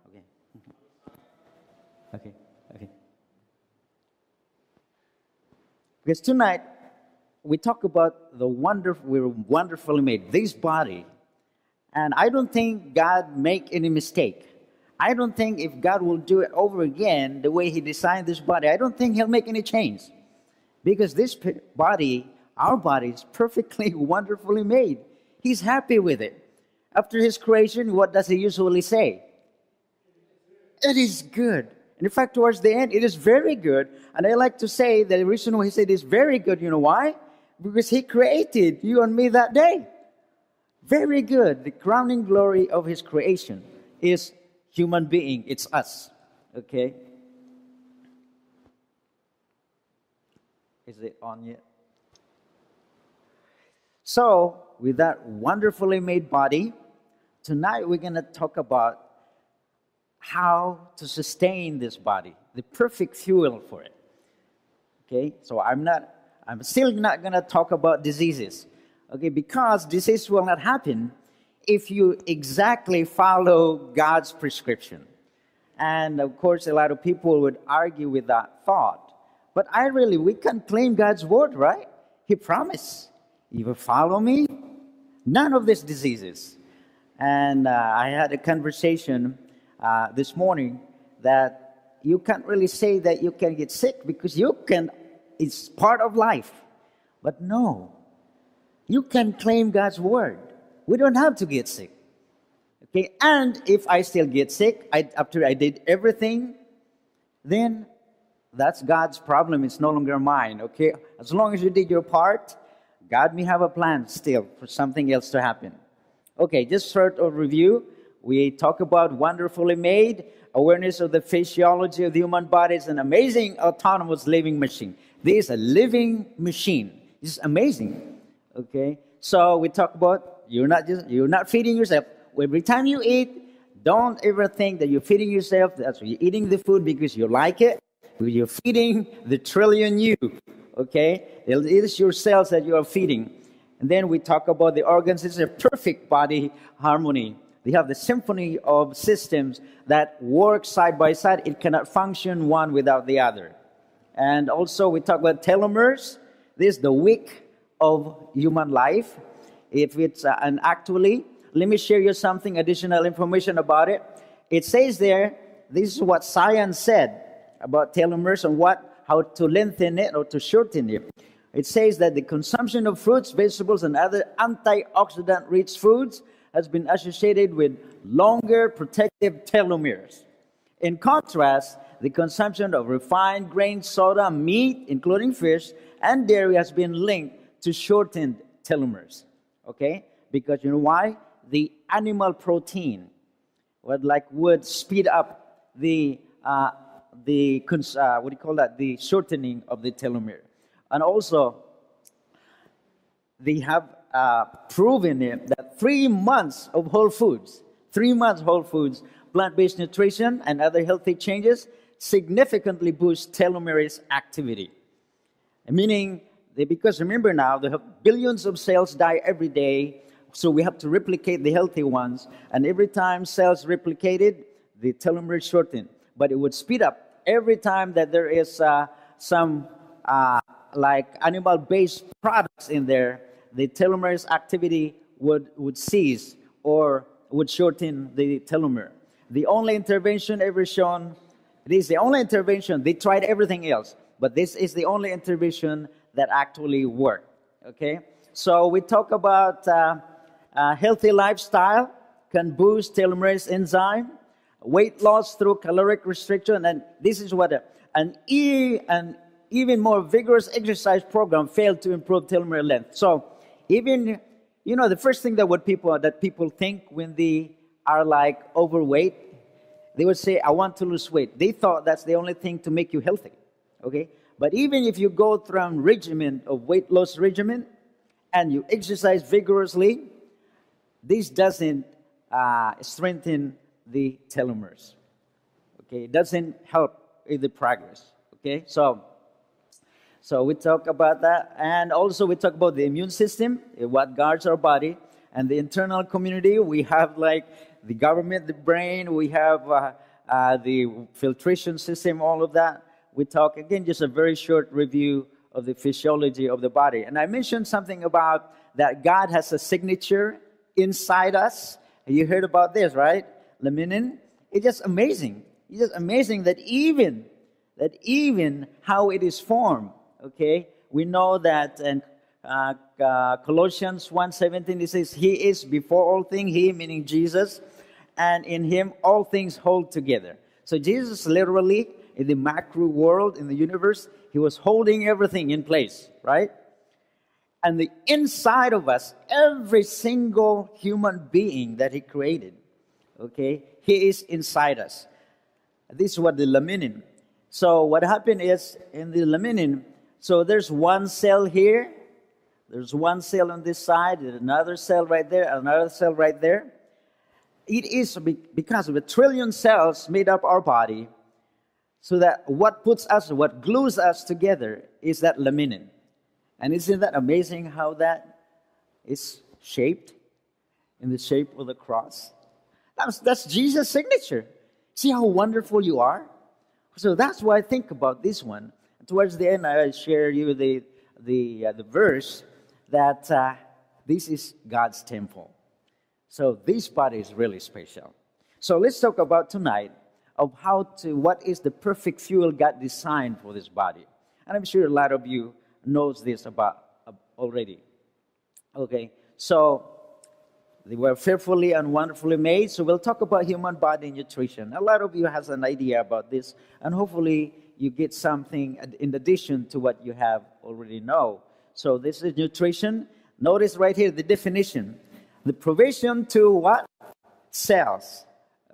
Okay. Okay. Okay. Because tonight we talk about the wonderful, we're wonderfully made. This body, and I don't think God make any mistake. I don't think if God will do it over again the way He designed this body, I don't think He'll make any change, because this body, our body, is perfectly wonderfully made. He's happy with it. After His creation, what does He usually say? It is good. And in fact, towards the end, it is very good. And I like to say that the reason why He said it's very good, you know why? Because He created you and me that day. Very good. The crowning glory of His creation is human being. It's us. Okay? Is it on yet? So, with that wonderfully made body, tonight we're going to talk about how to sustain this body, the perfect fuel for it. Okay? So I'm still not going to talk about diseases. Okay? Because disease will not happen if you exactly follow God's prescription. And of course, a lot of people would argue with that thought. But we can claim God's word, right? He promised, if you follow me, none of these diseases. And I had a conversation this morning that you can't really say that you can get sick, because it's part of life. But no, you can claim God's word. We don't have to get sick. Okay, and if I still get sick after I did everything, then that's God's problem. It's no longer mine. Okay, as long as you did your part, God may have a plan still for something else to happen. Okay, just sort of review. We talk about wonderfully made, awareness of the physiology of the human body is an amazing autonomous living machine. This is a living machine. It's amazing. Okay, so we talk about you're not feeding yourself. Every time you eat, don't ever think that you're feeding yourself. That's why you're eating the food because you like it. You're feeding the trillion you. Okay, it is your cells that you are feeding. And then we talk about the organs. It's a perfect body harmony. They have the symphony of systems that work side by side. It cannot function one without the other. And also we talk about telomeres. This is the wick of human life. If it's and actually, let me share you something additional information about it. It says there, this is what science said about telomeres and how to lengthen it or to shorten it. It says that the consumption of fruits, vegetables, and other antioxidant-rich foods has been associated with longer protective telomeres. In contrast, the consumption of refined grain, soda, meat, including fish, and dairy has been linked to shortened telomeres. Okay? Because you know why? The animal protein would speed up the shortening of the telomere. And also, they have proven it that 3 months of whole foods, plant-based nutrition, and other healthy changes significantly boost telomerase activity. Meaning, because remember now, they have billions of cells die every day, so we have to replicate the healthy ones. And every time cells replicated, the telomere shortened. But it would speed up every time that there is some animal-based products in there. The telomerase activity would cease or would shorten the telomere. The only intervention ever shown, this is the only intervention, they tried everything else, but this is the only intervention that actually worked. Okay? So we talk about healthy lifestyle can boost telomerase enzyme, weight loss through caloric restriction, and this is what an even more vigorous exercise program failed to improve telomere length. So even, the first thing that people think when they are overweight they would say, I want to lose weight. They thought that's the only thing to make you healthy. Okay? But even if you go through a regimen of weight loss regimen and you exercise vigorously, this doesn't strengthen the telomeres. Okay? It doesn't help with the progress. Okay? So we talk about that. And also we talk about the immune system, what guards our body. And the internal community, we have like the government, the brain, we have the filtration system, all of that. We talk, again, just a very short review of the physiology of the body. And I mentioned something about that God has a signature inside us. You heard about this, right? Laminin. It's just amazing. It's just amazing that even how it is formed, okay? We know that in Colossians 1:17, it says, He is before all things, He meaning Jesus, and in Him all things hold together. So Jesus literally, in the macro world, in the universe, He was holding everything in place, right? And the inside of us, every single human being that He created, okay, He is inside us. This is what the laminin. So what happened is, in the laminin, so there's one cell here, there's one cell on this side, there's another cell right there, another cell right there. It is because of a trillion cells made up our body, so that what glues us together is that laminin. And isn't that amazing how that is shaped in the shape of the cross? That's Jesus' signature. See how wonderful you are? So that's why I think about this one. Towards the end, I share you the verse that this is God's temple. So this body is really special. So let's talk about tonight of what is the perfect fuel God designed for this body. And I'm sure a lot of you knows this about already. Okay, so they were fearfully and wonderfully made. So we'll talk about human body nutrition. A lot of you has an idea about this, and hopefully you get something in addition to what you have already know. So this is nutrition. Notice right here the definition. The provision to what? Cells.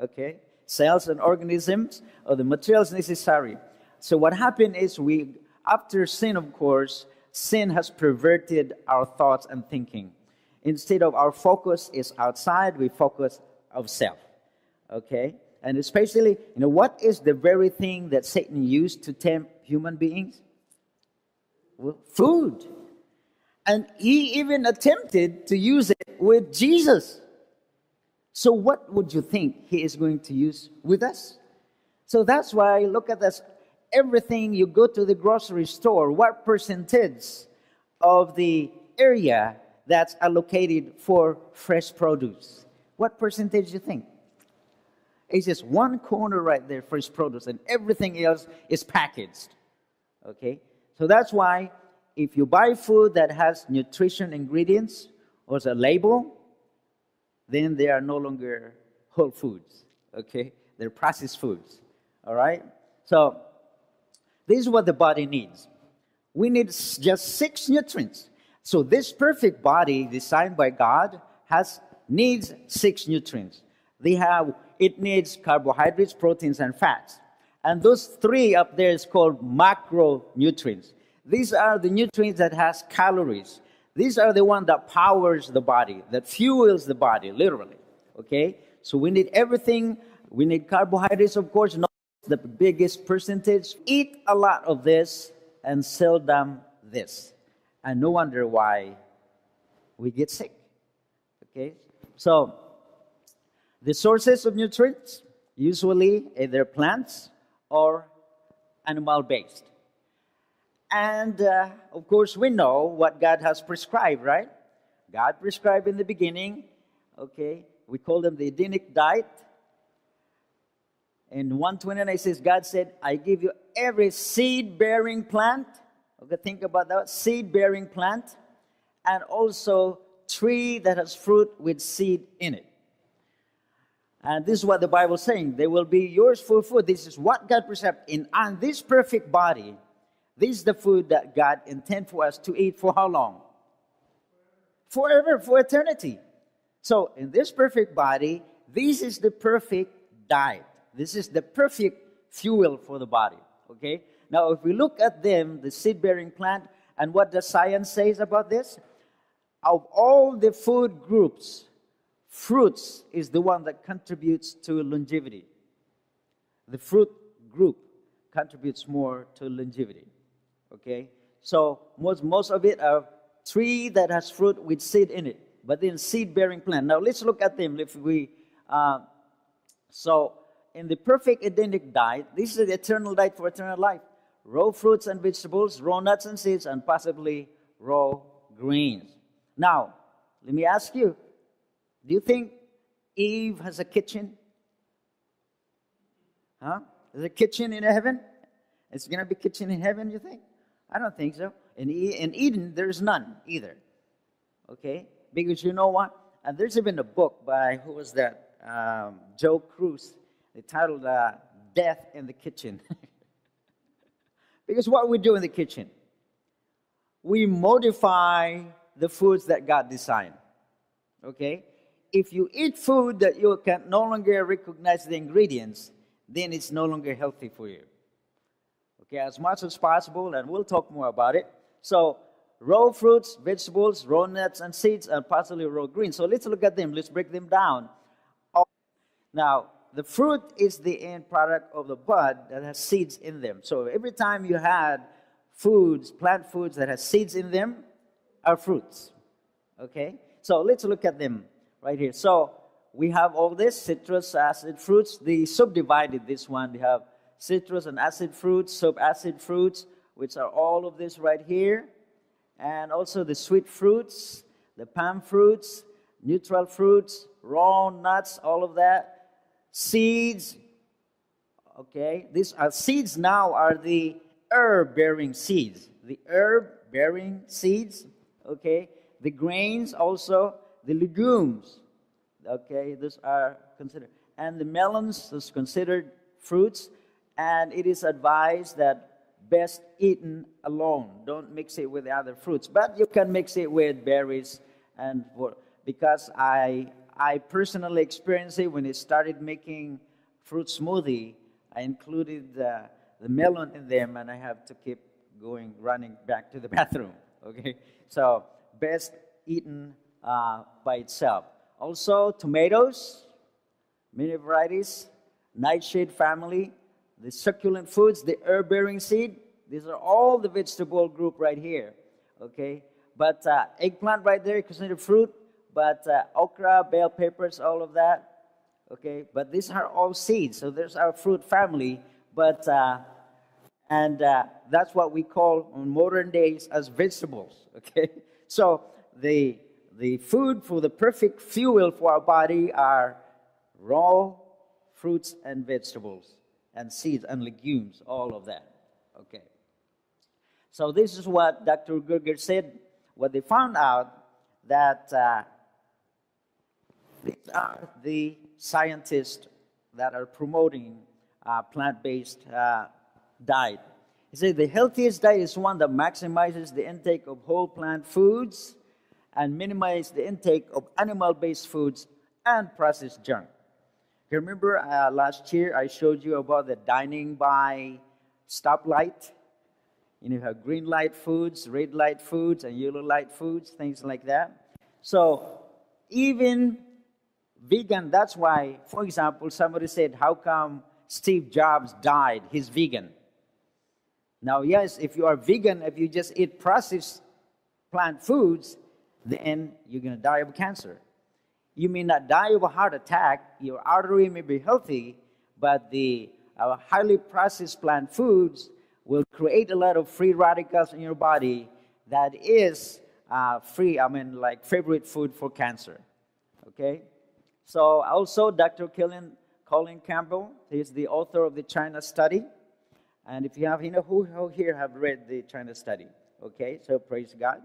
Okay? Cells and organisms of the materials necessary. So what happened is after sin, of course, sin has perverted our thoughts and thinking. Instead of our focus is outside, we focus of self. Okay? And especially, what is the very thing that Satan used to tempt human beings? Well, food. And he even attempted to use it with Jesus. So what would you think he is going to use with us? So that's why, look at this. Everything you go to the grocery store, what percentage of the area that's allocated for fresh produce? What percentage do you think? It's just one corner right there, fresh produce, and everything else is packaged. Okay? So that's why if you buy food that has nutrition ingredients or a label, then they are no longer whole foods. Okay? They're processed foods. All right? So this is what the body needs. We need just 6 nutrients. So this perfect body designed by God needs 6 nutrients. It needs carbohydrates, proteins, and fats. And those 3 up there is called macronutrients. These are the nutrients that has calories. These are the one that powers the body, that fuels the body, literally. Okay? So we need everything. We need carbohydrates, of course, not the biggest percentage. Eat a lot of this and seldom this. And no wonder why we get sick. Okay? So, the sources of nutrients, usually either plants or animal-based. And, of course, we know what God has prescribed, right? God prescribed in the beginning, okay? We call them the Edenic diet. In 129 it says, God said, I give you every seed-bearing plant. Okay, think about that. Seed-bearing plant. And also tree that has fruit with seed in it. And this is what the Bible is saying. They will be yours for food. This is what God prescribed. On this perfect body, this is the food that God intended for us to eat for how long? Forever, for eternity. So in this perfect body, this is the perfect diet. This is the perfect fuel for the body. Okay? Now, if we look at them, the seed-bearing plant, and what the science says about this, of all the food groups, fruits is the one that contributes to longevity. The fruit group contributes more to longevity. Okay? So most of it are tree that has fruit with seed in it, but then seed-bearing plant. Now let's look at them. If we so in the perfect Edenic diet, this is the eternal diet for eternal life: raw fruits and vegetables, raw nuts and seeds, and possibly raw greens. Now, let me ask you: do you think Eve has a kitchen? Huh? Is there a kitchen in heaven? It's going to be kitchen in heaven, you think? I don't think so. In Eden, there's none either. Okay? Because you know what? And there's even a book by, who was that? Joe Cruz. They titled Death in the Kitchen. Because what we do in the kitchen, we modify the foods that God designed. Okay? If you eat food that you can no longer recognize the ingredients, then it's no longer healthy for you. Okay, as much as possible, and we'll talk more about it. So, raw fruits, vegetables, raw nuts and seeds, and possibly raw greens. So let's look at them. Let's break them down. Now, the fruit is the end product of the bud that has seeds in them. So every time you had foods, plant foods that has seeds in them, are fruits. Okay? So let's look at them right here. So we have all this, citrus, acid fruits. They subdivided this one. They have citrus and acid fruits, sub-acid fruits, which are all of this right here. And also the sweet fruits, the palm fruits, neutral fruits, raw nuts, all of that. Seeds, okay. These are seeds now are the herb-bearing seeds. The herb-bearing seeds, okay. The grains also, the legumes, okay. Those are considered. And the melons is considered fruits. And it is advised that best eaten alone. Don't mix it with the other fruits. But you can mix it with berries. And because I personally experienced it when I started making fruit smoothie. I included the melon in them, and I have to keep running back to the bathroom. Okay, so best eaten by itself. Also, tomatoes, many varieties, nightshade family, the succulent foods, the herb-bearing seed. These are all the vegetable group right here. Okay, but eggplant right there, considered fruit. But okra, bell peppers, all of that, okay? But these are all seeds, so there's our fruit family. But that's what we call in modern days as vegetables, okay? So the food for the perfect fuel for our body are raw fruits and vegetables and seeds and legumes, all of that, okay? So this is what Dr. Gerger said. What they found out that these are the scientists that are promoting plant-based diet. He said the healthiest diet is one that maximizes the intake of whole plant foods and minimizes the intake of animal-based foods and processed junk. You remember last year I showed you about the dining by stoplight? You have green light foods, red light foods, and yellow light foods, things like that. So even vegan, that's why, for example, somebody said, how come Steve Jobs died? He's vegan. Now, yes, if you are vegan, if you just eat processed plant foods, then you're going to die of cancer. You may not die of a heart attack. Your artery may be healthy, but the highly processed plant foods will create a lot of free radicals in your body that is like favorite food for cancer. Okay? So also Dr. Colin Campbell, he's the author of the China study. And if you have, who here have read the China study? Okay, so praise God.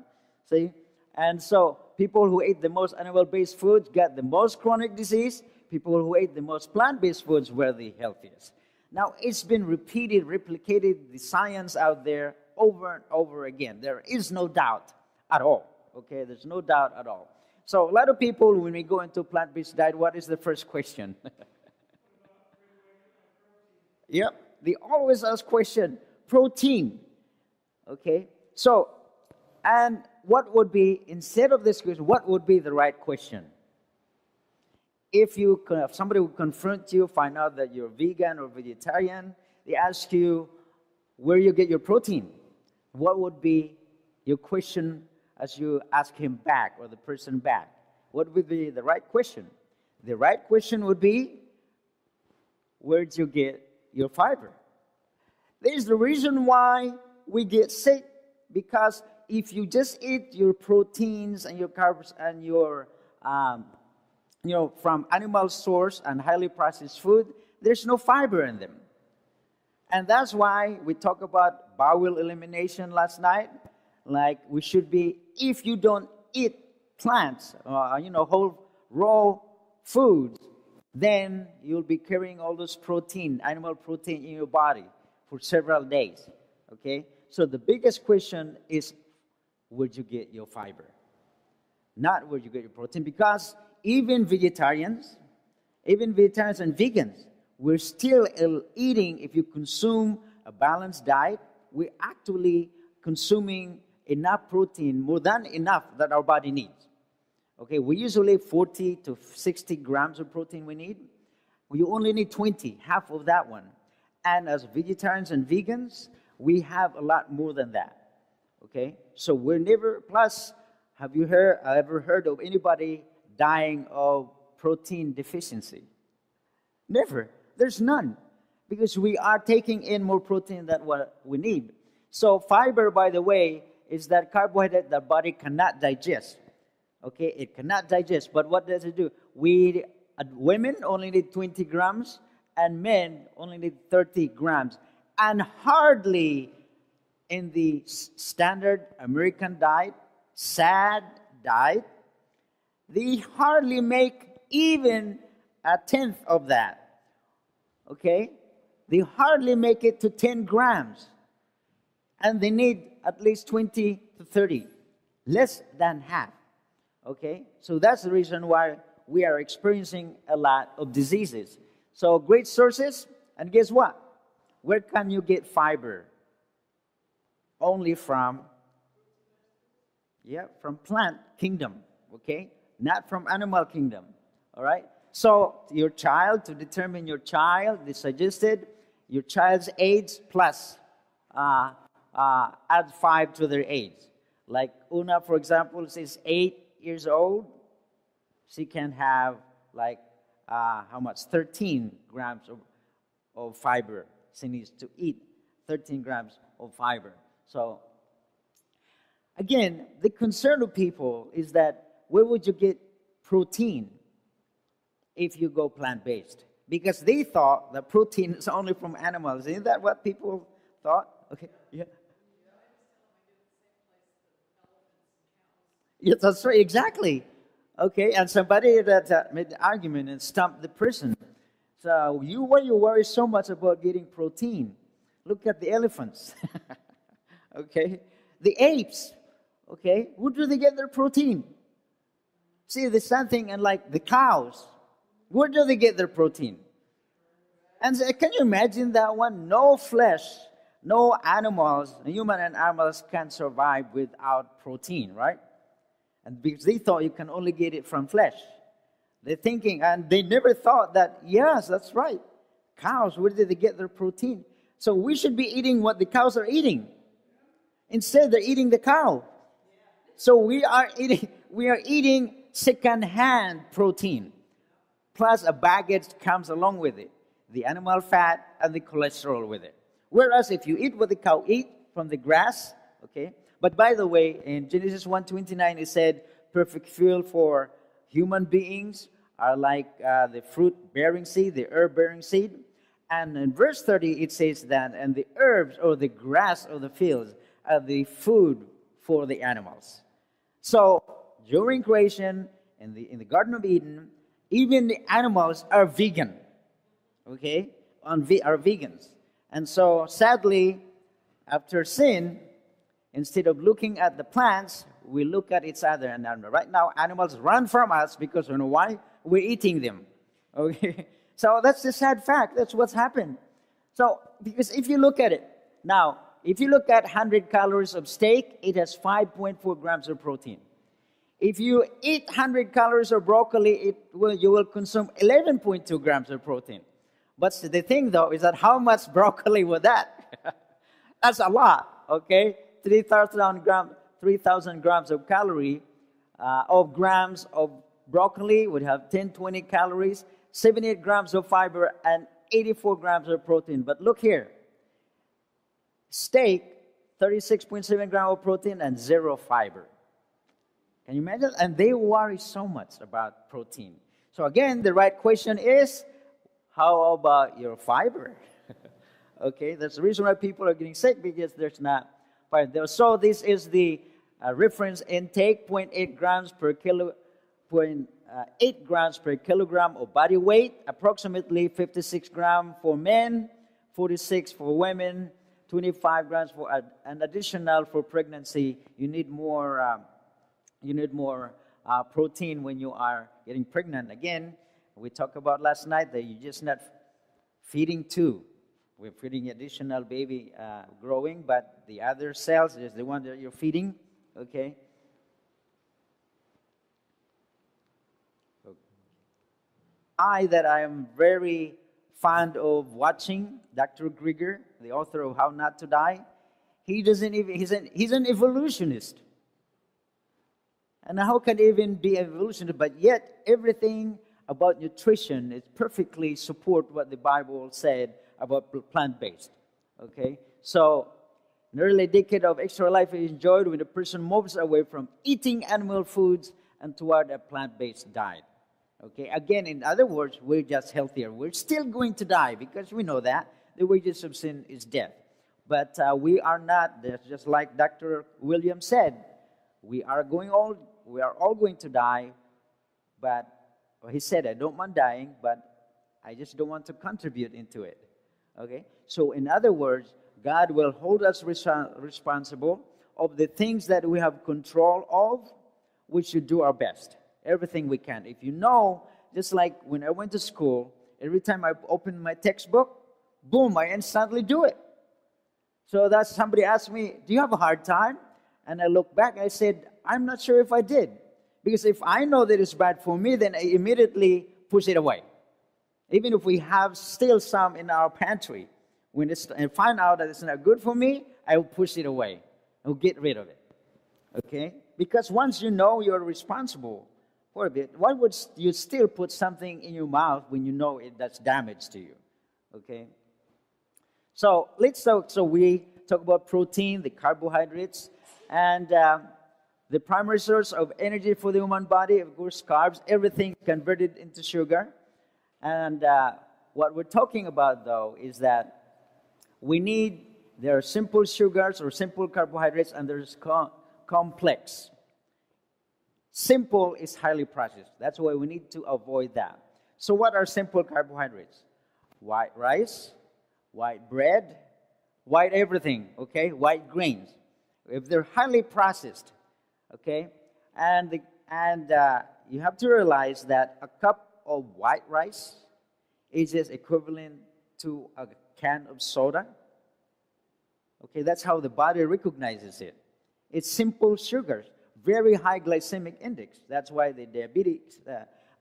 See? And so people who ate the most animal-based foods got the most chronic disease. People who ate the most plant-based foods were the healthiest. Now, it's been replicated, the science out there over and over again. There is no doubt at all. Okay, there's no doubt at all. So a lot of people, when we go into plant-based diet, what is the first question? Yep. They always ask question, protein. Okay. So, and what would be, instead of this question, what would be the right question? If somebody would confront you, find out that you're vegan or vegetarian, they ask you where you get your protein. What would be your question as you ask him back or the person back? What would be the right question? The right question would be, where'd you get your fiber? There's the reason why we get sick, because if you just eat your proteins and your carbs and your, from animal source and highly processed food, there's no fiber in them. And that's why we talked about bowel elimination last night. Like we should be, if you don't eat plants, whole raw foods, then you'll be carrying all this protein, animal protein in your body for several days. Okay? So the biggest question is, where'd you get your fiber? Not where'd you get your protein, because even vegetarians and vegans, we're still eating. If you consume a balanced diet, we're actually consuming enough protein, more than enough that our body needs. Okay, we usually 40 to 60 grams of protein we need. We only need 20, half of that one. And as vegetarians and vegans, we have a lot more than that. Okay, so we're never, plus, have you ever heard of anybody dying of protein deficiency? Never. There's none, because we are taking in more protein than what we need. So fiber, by the way, is that carbohydrate that body cannot digest. Okay, it cannot digest. But what does it do? Women only need 20 grams, and men only need 30 grams. And hardly in the standard American diet, SAD diet, they hardly make even a tenth of that. Okay? They hardly make it to 10 grams. And they need at least 20 to 30. Less than half. Okay? So that's the reason why we are experiencing a lot of diseases. So great sources. And guess what? Where can you get fiber? Only from plant kingdom. Okay? Not from animal kingdom. All right? So your child, to determine your child, they suggested your child's age plus add 5 to their age. Like Una, for example, is 8 years old. She can have like, 13 grams of fiber. She needs to eat 13 grams of fiber. So, again, the concern of people is that where would you get protein if you go plant-based? Because they thought that protein is only from animals. Isn't that what people thought? Okay, yeah. Yes, that's right, exactly. Okay, and somebody that made the argument and stumped the person. So why you worry so much about getting protein? Look at the elephants. Okay, the apes. Okay, where do they get their protein? See, there's something, and like the cows, where do they get their protein? And can you imagine that one? No flesh, no animals, human and animals can survive without protein, right? And because they thought you can only get it from flesh. They're thinking, and they never thought that, yes, that's right. Cows, where did they get their protein? So we should be eating what the cows are eating. Instead, they're eating the cow. So we are eating second-hand protein. Plus a baggage comes along with it. The animal fat and the cholesterol with it. Whereas if you eat what the cow eat from the grass, okay. But by the way, in Genesis 1:29, it said, perfect fuel for human beings are like the fruit-bearing seed, the herb-bearing seed. And in verse 30, it says that, and the herbs or the grass of the fields are the food for the animals. So during creation, in the Garden of Eden, even the animals are vegan. Okay? Are vegans. And so sadly, after sin, instead of looking at the plants, we look at each other. And right now, animals run from us because, you know why? We're eating them. Okay? So that's the sad fact. That's what's happened. So, because if you look at it, now, if you look at 100 calories of steak, it has 5.4 grams of protein. If you eat 100 calories of broccoli, you will consume 11.2 grams of protein. But the thing, though, is that how much broccoli was that? That's a lot, okay? 3,000 grams of grams of broccoli would have 20 calories, 78 grams of fiber, and 84 grams of protein. But look here. Steak, 36.7 grams of protein and 0 fiber. Can you imagine? And they worry so much about protein. So again, the right question is, how about your fiber? Okay, that's the reason why people are getting sick, because there's not fiber there. So this is the reference intake, 0.8 grams per kilo, 0.8 grams per kilogram of body weight, approximately 56 grams for men, 46 for women, 25 grams for an additional for pregnancy. You need more protein when you are getting pregnant. Again, we talked about last night that you're just not feeding two. We're feeding additional baby growing, but the other cells is the one that you're feeding. Okay. I am very fond of watching Dr. Greger, the author of How Not to Die. He's an evolutionist. And how can he even be evolutionist? But yet everything about nutrition is perfectly support what the Bible said about plant-based. Okay? So, an early decade of extra life is enjoyed when a person moves away from eating animal foods and toward a plant-based diet. Okay? Again, in other words, we're just healthier. We're still going to die because we know that the wages of sin is death. But we are not. Just like Dr. Williams said, we are all going to die. But he said, I don't mind dying, but I just don't want to contribute into it. Okay? So in other words, God will hold us responsible of the things that we have control of. We should do our best, everything we can. If you know, just like when I went to school, every time I opened my textbook, boom, I instantly do it. So that somebody asked me, do you have a hard time? And I look back, I said, I'm not sure if I did. Because if I know that it's bad for me, then I immediately push it away. Even if we have still some in our pantry, when I find out that it's not good for me, I will push it away. I will get rid of it. Okay? Because once you know you're responsible for it, why would you still put something in your mouth when you know that's damage to you? Okay? So let's talk. So we talk about protein, the carbohydrates, and the primary source of energy for the human body, of course, carbs. Everything converted into sugar. And what we're talking about, though, is that there are simple sugars or simple carbohydrates, and there's complex. Simple is highly processed. That's why we need to avoid that. So what are simple carbohydrates? White rice, white bread, white everything, okay? White grains. If they're highly processed, okay? And you have to realize that a cup of white rice is just equivalent to a can of soda. Okay, that's how the body recognizes it. It's simple sugars, very high glycemic index. That's why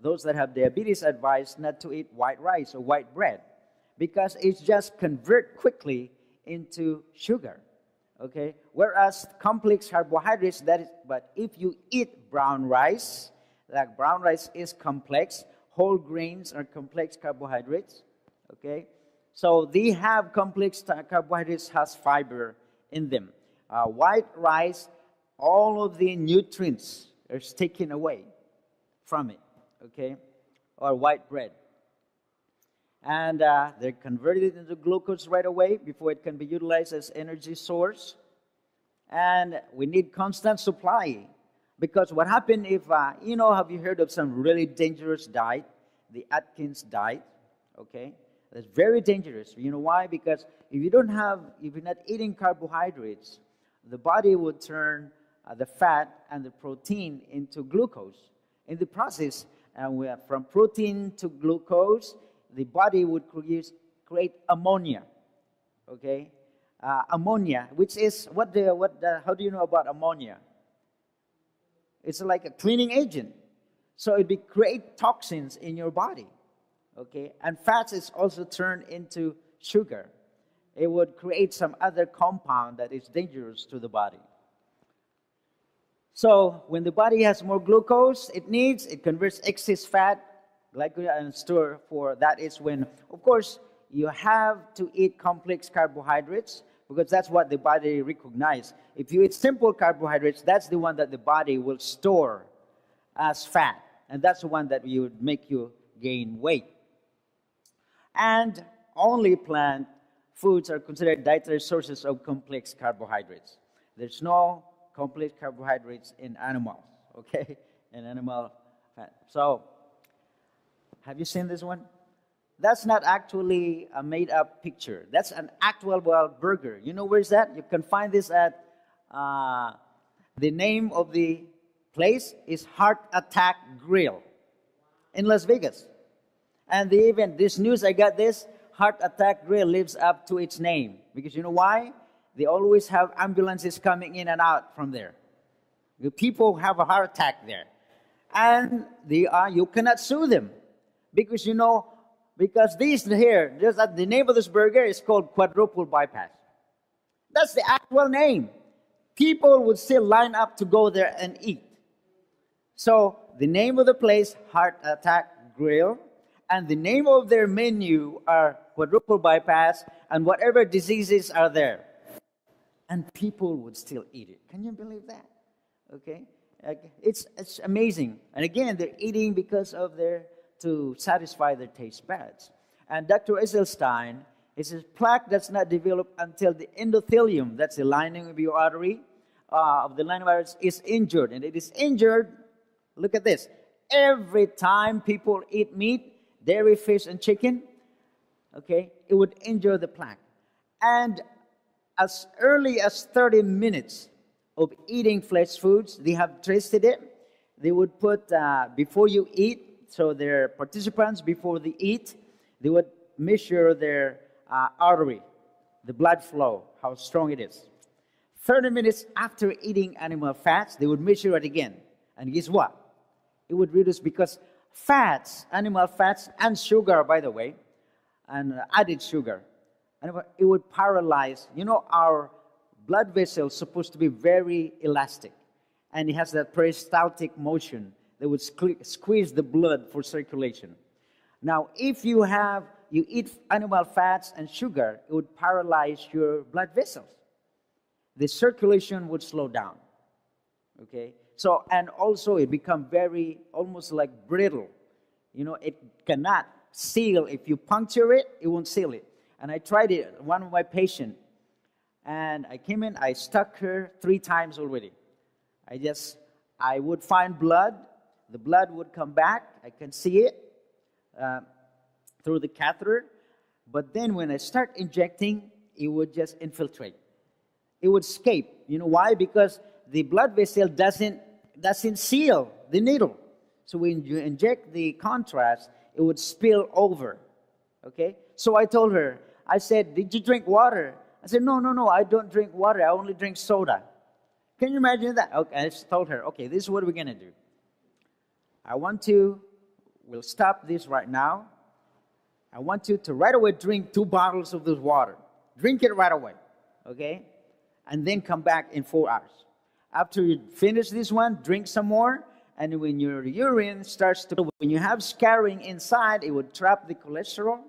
those that have diabetes advise not to eat white rice or white bread, because it's just convert quickly into sugar. Okay, whereas complex carbohydrates, but if you eat brown rice, like brown rice is complex, whole grains are complex carbohydrates. Okay, so they have complex carbohydrates, has fiber in them. White rice, all of the nutrients are taken away from it. Okay, or white bread. And they're converted into glucose right away before it can be utilized as energy source. And we need constant supply. Because what happened if, have you heard of some really dangerous diet? The Atkins diet, okay? That's very dangerous. You know why? Because if you're not eating carbohydrates, the body would turn the fat and the protein into glucose. In the process, from protein to glucose, the body would create ammonia. Okay, ammonia, which is how do you know about ammonia? It's like a cleaning agent. So it would create toxins in your body. Okay, and fats is also turned into sugar. It would create some other compound that is dangerous to the body. So when the body has more glucose it converts excess fat, glycogen, and store for that is when, of course, you have to eat complex carbohydrates because that's what the body recognizes. If you eat simple carbohydrates, that's the one that the body will store as fat, and that's the one that would make you gain weight. And only plant foods are considered dietary sources of complex carbohydrates. There's no complex carbohydrates in animals, okay? In animal fat. So, have you seen this one? That's not actually a made-up picture. That's an actual burger. You know where's that? You can find this at, the name of the place is Heart Attack Grill in Las Vegas. And this news I got this, Heart Attack Grill lives up to its name. Because you know why? They always have ambulances coming in and out from there. The people have a heart attack there. And you cannot sue them. Because the name of this burger is called quadruple bypass. That's the actual name. People would still line up to go there and eat. So the name of the place, Heart Attack Grill, and the name of their menu are quadruple bypass and whatever diseases are there. And people would still eat it. Can you believe that? Okay? It's amazing. And again, they're eating because of to satisfy their taste buds. And Dr. Esselstyn, he says, plaque does not develop until the endothelium, that's the lining of your artery, of the lining of arteries, is injured. And it is injured, look at this, every time people eat meat, dairy, fish, and chicken, okay, it would injure the plaque. And as early as 30 minutes of eating flesh foods, they have tested it. They would put, before you eat, so their participants, before they eat, they would measure their artery, the blood flow, how strong it is. 30 minutes after eating animal fats, they would measure it again. And guess what? It would reduce because fats, animal fats, and sugar, by the way, and added sugar, it would paralyze. You know, our blood vessels supposed to be very elastic, and it has that peristaltic motion that would squeeze the blood for circulation. Now, if you eat animal fats and sugar, it would paralyze your blood vessels. The circulation would slow down. Okay? So, and also it become almost like brittle. You know, it cannot seal. If you puncture it, it won't seal it. And I tried it, one of my patients, and I came in, I stuck her 3 times already. I would find blood, the blood would come back, I can see it through the catheter, but then when I start injecting, it would just infiltrate. It would escape. You know why? Because the blood vessel doesn't seal the needle. So when you inject the contrast, it would spill over. Okay? So I told her, I said, did you drink water? I said, no, I don't drink water. I only drink soda. Can you imagine that? Okay, I just told her, okay, this is what we're going to do. We'll stop this right now. I want you to right away drink 2 bottles of this water. Drink it right away. Okay? And then come back in 4 hours. After you finish this one, drink some more. And when your urine starts when you have scarring inside, it would trap the cholesterol.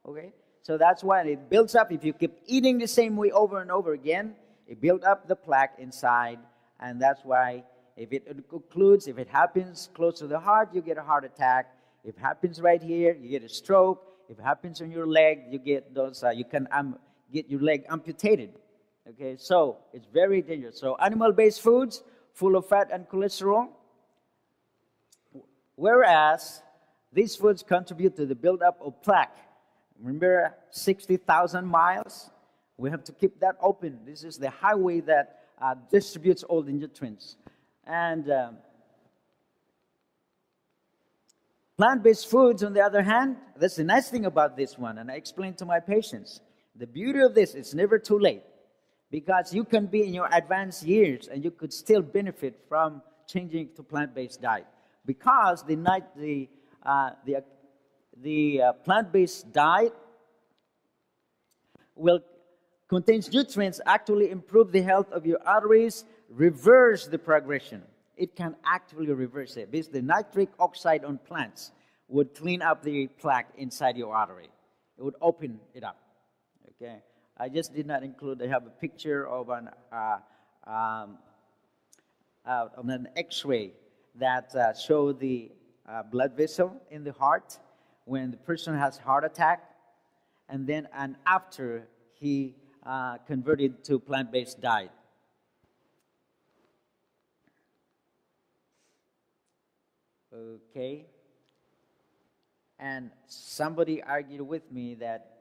Okay? So that's why it builds up. If you keep eating the same way over and over again, it builds up the plaque inside. And that's why if it happens close to the heart, you get a heart attack. If it happens right here, you get a stroke. If it happens on your leg, you get you can get your leg amputated. Okay, so it's very dangerous. So animal-based foods full of fat and cholesterol, whereas these foods contribute to the buildup of plaque. Remember 60,000 miles? We have to keep that open. This is the highway that distributes all the nutrients. And plant-based foods, on the other hand, that's the nice thing about this one, and I explain to my patients. The beauty of this, it's never too late, because you can be in your advanced years and you could still benefit from changing to plant-based diet, because the plant-based diet will contains nutrients, actually improve the health of your arteries, reverse the progression. It can actually reverse it, because the nitric oxide on plants would clean up the plaque inside your artery. It would open it up. Okay, I just did not include. I have a picture of an X-ray that showed the blood vessel in the heart when the person has heart attack, and after he converted to plant-based diet. Okay. And somebody argued with me that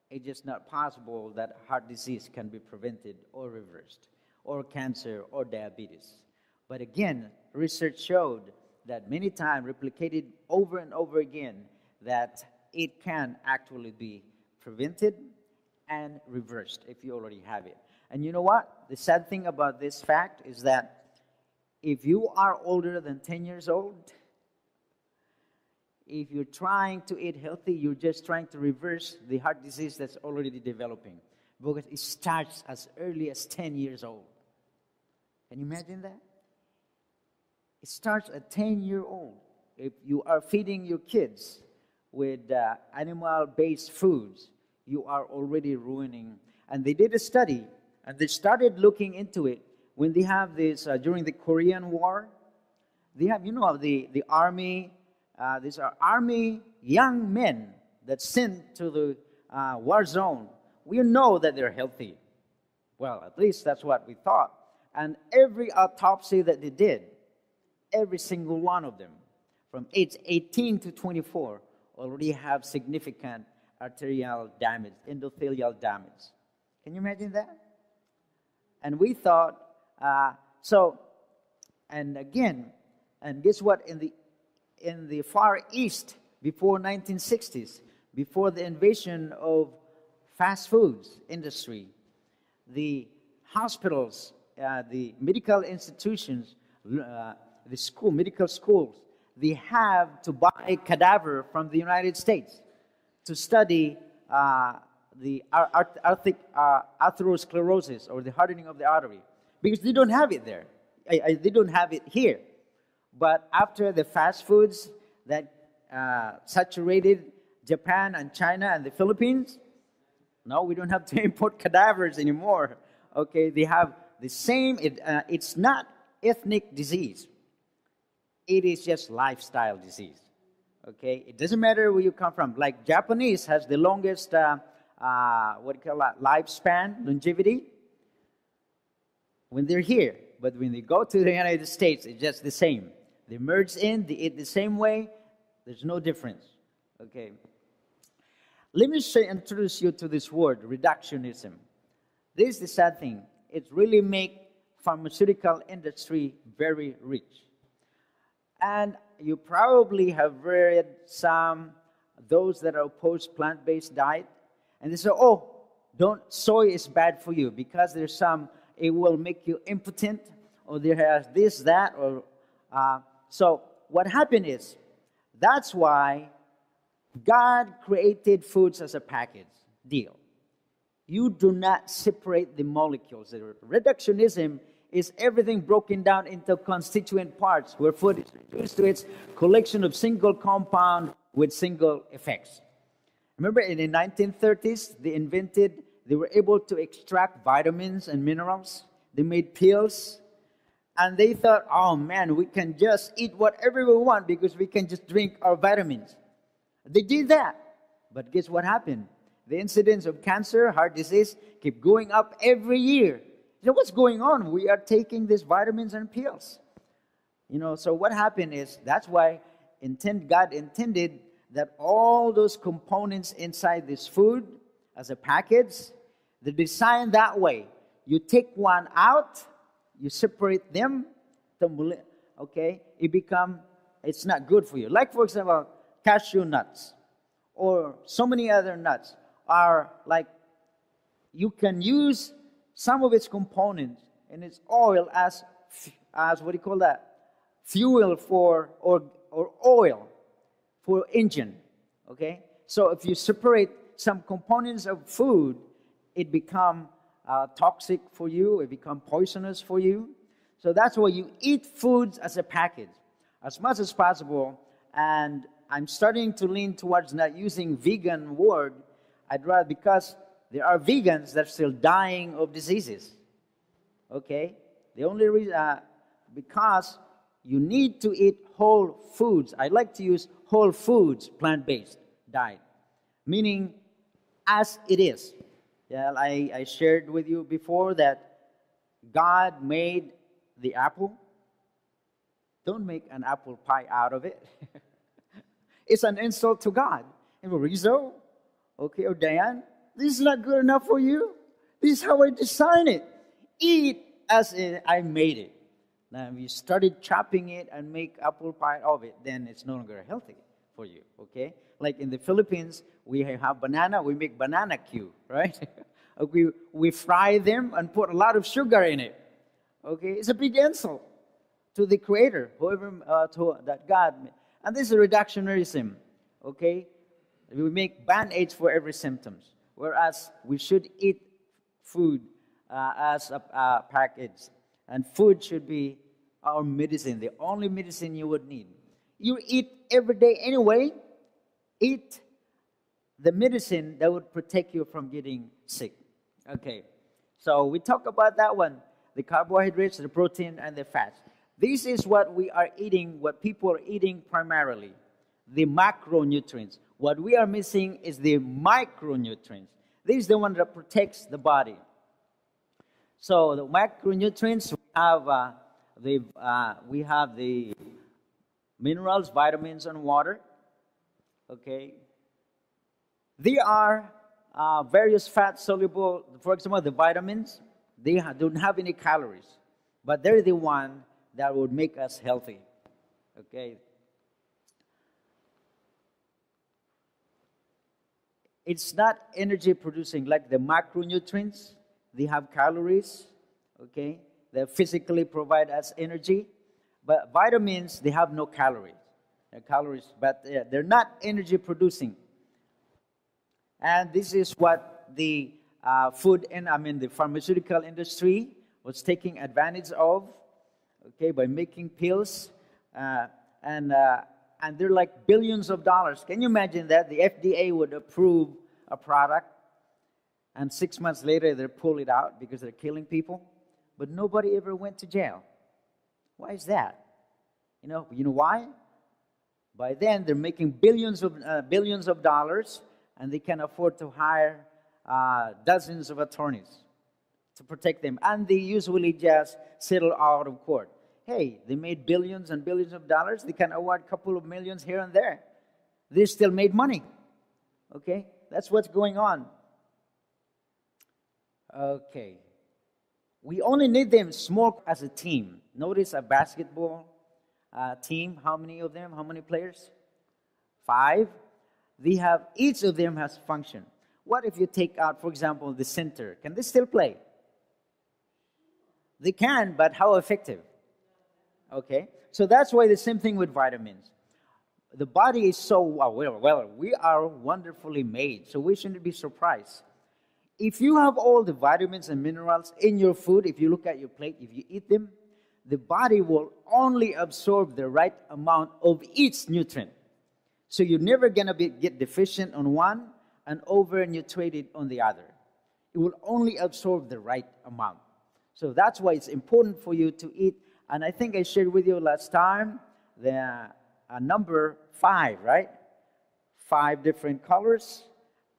it's just not possible that heart disease can be prevented or reversed, or cancer or diabetes. But again, research showed that many times, replicated over and over again, that it can actually be prevented and reversed if you already have it. And you know what? The sad thing about this fact is that if you are older than 10 years old, if you're trying to eat healthy, you're just trying to reverse the heart disease that's already developing, because it starts as early as 10 years old. Can you imagine that? It starts at 10-year-old. If you are feeding your kids with animal-based foods, you are already ruining. And they did a study, and they started looking into it when they have this, during the Korean War, they have, the army. These are army young men that sent to the war zone. We know that they're healthy. Well, at least that's what we thought. And every autopsy that they did, every single one of them, from age 18 to 24, already have significant arterial damage, endothelial damage. Can you imagine that? And we thought, and guess what? In the Far East, before 1960s, before the invasion of fast foods industry, the hospitals, the medical institutions, medical schools, they have to buy cadaver from the United States to study the atherosclerosis, or the hardening of the artery, because they don't have it there. They don't have it here. But after the fast foods that saturated Japan and China and the Philippines, no, we don't have to import cadavers anymore. Okay, they have the same. It's not ethnic disease. It is just lifestyle disease. Okay, it doesn't matter where you come from. Like Japanese has the longest lifespan, longevity, when they're here. But when they go to the United States, it's just the same. They merge in, they eat the same way. There's no difference. Okay. Let me introduce you to this word, reductionism. This is the sad thing. It really makes pharmaceutical industry very rich. And you probably have read those that are opposed plant-based diet, and they say, soy is bad for you because it will make you impotent, or there has this, that, or so what happened is, that's why God created foods as a package deal. You do not separate the molecules. Reductionism is everything broken down into constituent parts, where food is reduced to its collection of single compound with single effects. Remember in the 1930s, they were able to extract vitamins and minerals. They made pills. And they thought, oh man, we can just eat whatever we want because we can just drink our vitamins. They did that. But guess what happened? The incidence of cancer, heart disease, keep going up every year. What's going on? We are taking these vitamins and pills. So what happened is, that's why God intended that all those components inside this food as a package, they're designed that way. You take one out, you separate them, okay, it's not good for you. Like, for example, cashew nuts or so many other nuts are like you can use some of its components and its oil as what do you call that? Fuel for, or oil for engine, okay? So if you separate some components of food, it become toxic for you, it become poisonous for you. So that's why you eat foods as a package as much as possible. And I'm starting to lean towards not using vegan word. I'd rather, because there are vegans that are still dying of diseases. Okay? The only reason, because you need to eat whole foods. I like to use whole foods, plant-based diet, meaning as it is. Yeah, I shared with you before that God made the apple. Don't make an apple pie out of it. It's an insult to God. And Rizzo, okay, or Diane, this is not good enough for you. This is how I designed it. Eat as I made it. Now, if you started chopping it and make apple pie of it, then it's no longer healthy for you, okay? Like in the Philippines, we have banana, we make banana cue, right? we fry them and put a lot of sugar in it, okay? It's a big insult to the Creator, whoever, that God made. And this is reductionism, okay? We make band-aids for every symptoms, whereas we should eat food as a package. And food should be our medicine, the only medicine you would need. You eat every day anyway. Eat the medicine that would protect you from getting sick. Okay, so we talk about that one, the carbohydrates, the protein, and the fats. This is what we are eating, what people are eating primarily, the macronutrients. What we are missing is the micronutrients. This is the one that protects the body. So the macronutrients, we have the minerals, vitamins, and water. Okay. They are various fat-soluble, for example, the vitamins, they don't have any calories, but they're the one that would make us healthy. Okay. It's not energy producing like the macronutrients. They have calories, okay? They physically provide us energy. But vitamins, they have no calories. They're calories, but they're not energy producing. And this is what the the pharmaceutical industry was taking advantage of, okay, by making pills. And they're like billions of dollars. Can you imagine that? The FDA would approve a product, and 6 months later, they pull it out because they're killing people. But nobody ever went to jail. Why is that? You know why? By then, they're making billions of dollars, and they can afford to hire dozens of attorneys to protect them. And they usually just settle out of court. Hey, they made billions and billions of dollars. They can award a couple of millions here and there. They still made money. Okay? That's what's going on. Okay. We only need them small as a team. Notice a basketball team. How many of them? How many players? 5. Each of them has function. What if you take out, for example, the center? Can they still play? They can, but how effective? Okay, so that's why the same thing with vitamins. The body is so, we are wonderfully made, so we shouldn't be surprised. If you have all the vitamins and minerals in your food, if you look at your plate, if you eat them, the body will only absorb the right amount of each nutrient. So you're never going to get deficient on one and over-nutrited on the other. It will only absorb the right amount. So that's why it's important for you to eat. And I think I shared with you last time the number 5, right? 5 different colors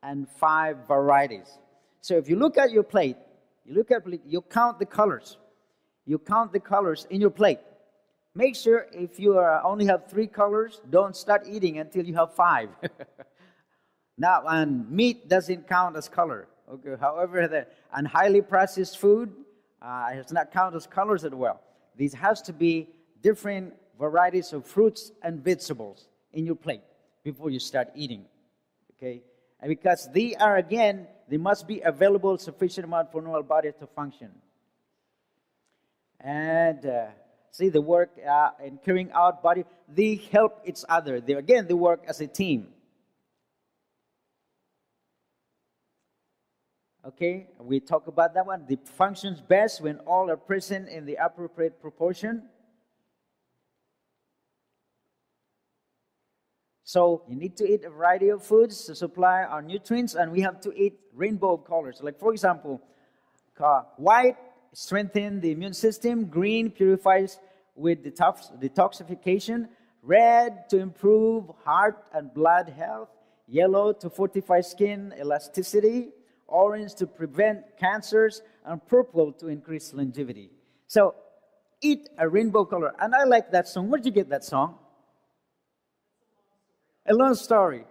and 5 varieties. So if you look at your plate, you count the colors. You count the colors in your plate. Make sure if you only have 3 colors, don't start eating until you have 5. Now, and meat doesn't count as color. Okay. However, and highly processed food does not count as colors as well. These has to be different varieties of fruits and vegetables in your plate before you start eating. Okay, and because they They must be available sufficient amount for normal body to function. And see, the work in carrying out body, they help each other. They work as a team. Okay, we talk about that one. It functions best when all are present in the appropriate proportion. So you need to eat a variety of foods to supply our nutrients, and we have to eat rainbow of colors. Like, for example, white strengthens the immune system, green purifies with detoxification, red to improve heart and blood health, yellow to fortify skin elasticity, orange to prevent cancers, and purple to increase longevity. So eat a rainbow color. And I like that song. Where'd you get that song? A long story.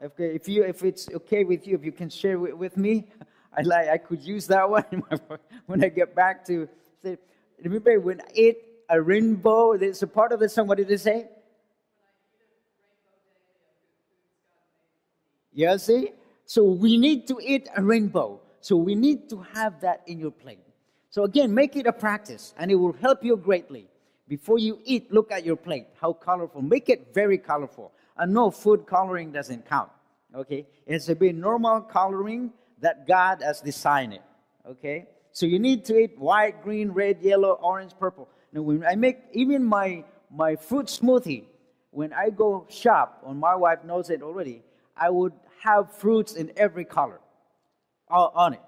If it's okay with you, if you can share with me, I could use that one when I get back to. Say, remember when I ate a rainbow? There's a part of the song. What did it say? Yeah, see. So we need to eat a rainbow. So we need to have that in your plate. So again, make it a practice, and it will help you greatly. Before you eat, look at your plate. How colorful. Make it very colorful. And no, food coloring doesn't count. Okay? It has to be normal coloring that God has designed it. Okay? So you need to eat white, green, red, yellow, orange, purple. Now, when I make even my fruit smoothie, when I go shop, and my wife knows it already, I would have fruits in every color on it.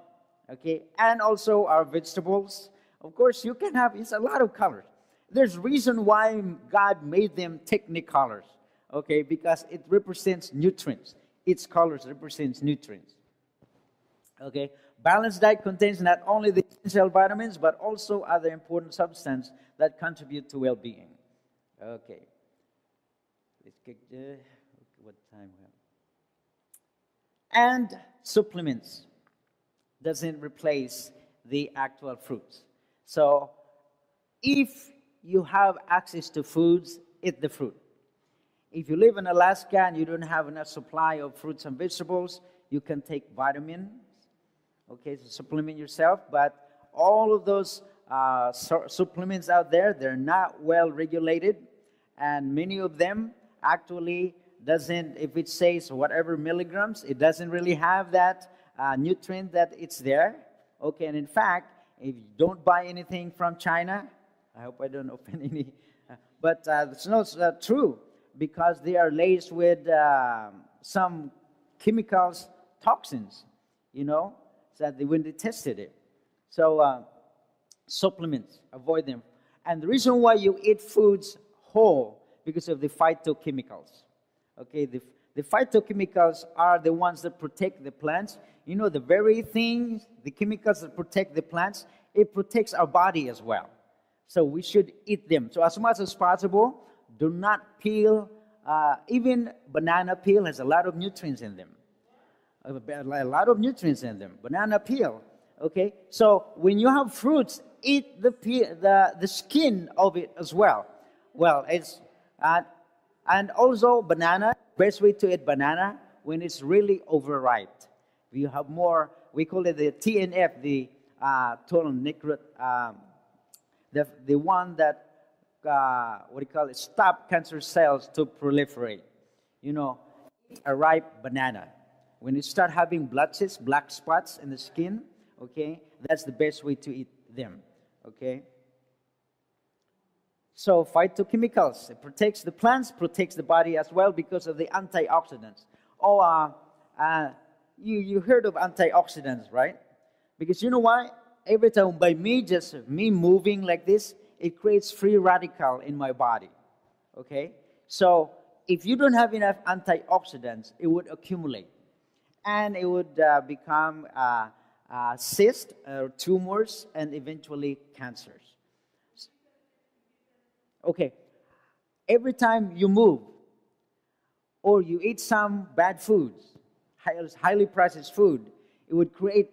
Okay? And also our vegetables. Of course, you can have, it's a lot of colors. There's reason why God made them technicolors. Okay, because it represents nutrients. Its colors represents nutrients. Okay, balanced diet contains not only the essential vitamins, but also other important substances that contribute to well-being. Okay, let's get what time we have. And supplements doesn't replace the actual fruits. So, if you have access to foods, eat the fruit. If you live in Alaska and you don't have enough supply of fruits and vegetables, you can take vitamins, okay, to supplement yourself. But all of those supplements out there, they're not well regulated. And many of them actually doesn't, if it says whatever milligrams, it doesn't really have that nutrient that it's there. Okay, and in fact, if you don't buy anything from China, I hope I don't offend any, but it's not true. Because they are laced with some chemicals, toxins, so that when they tested it. So supplements, avoid them. And the reason why you eat foods whole, because of the phytochemicals. Okay, the phytochemicals are the ones that protect the plants. The very things, the chemicals that protect the plants, it protects our body as well. So we should eat them. So as much as possible, do not peel. Even banana peel has a lot of nutrients in them. A lot of nutrients in them. Banana peel. Okay. So when you have fruits, eat the skin of it as well. Well, it's and also banana. Best way to eat banana when it's really overripe. You have more. We call it the TNF, the total nicotine, the one that. Stop cancer cells to proliferate. A ripe banana. When you start having blotches, black spots in the skin, okay, that's the best way to eat them, okay? So phytochemicals, it protects the plants, protects the body as well because of the antioxidants. You heard of antioxidants, right? Because you know why? Every time by me moving like this, it creates free radical in my body, okay? So if you don't have enough antioxidants, it would accumulate. And it would become cysts, tumors, and eventually cancers. Okay, every time you move or you eat some bad foods, highly processed food, it would create